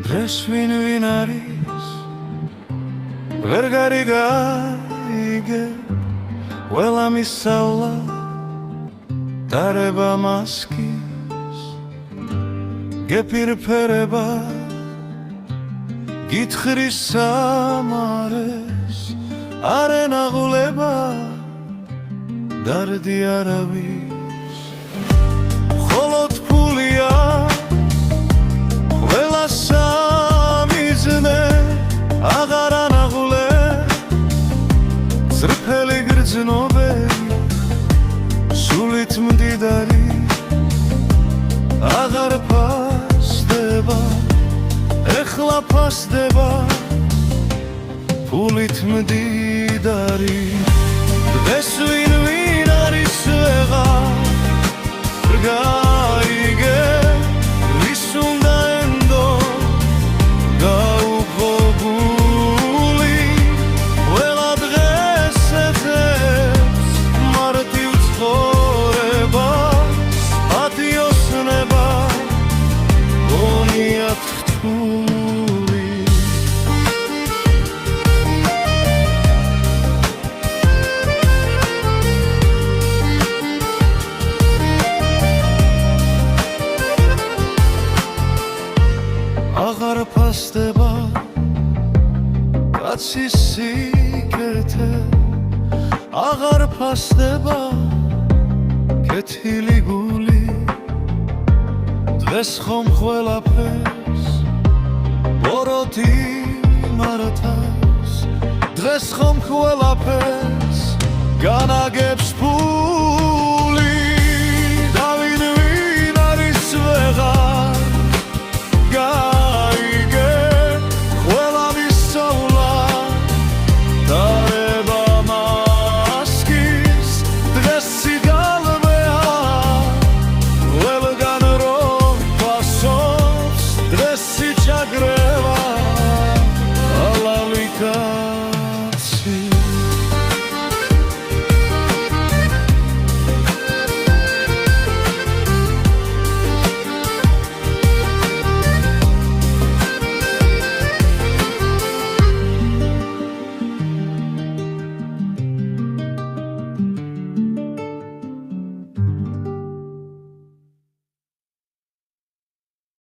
დღეს ვინ არის ვერ გარიგაიგე ყველა მისავლა დარება მასკის გეფირფერება გითხრის სამარეს არენაღულება დარდი არავის მხოლოდ ფულია ყველა სამიზნე აღარ ანაღულებს ზრფელი გრძნობები სულით მდიდარი აღარ ფასდება ეხლა ფასდება ფულით მდიდარი დღეს ვინ არის ვეღარ გაიგე ვის უნდა ენდო გაუხობული ყველა დღეს ეძებს მარტივ ცხოვრებას პატიოსნება გონიათ რთული აღარ ფასდება კაცის სიკეთე აღარ ფასდება კეთილი გული დღეს ხომ ყველაფერს ბოროტი მართავს დღეს ხომ ყველაფერს განაგებს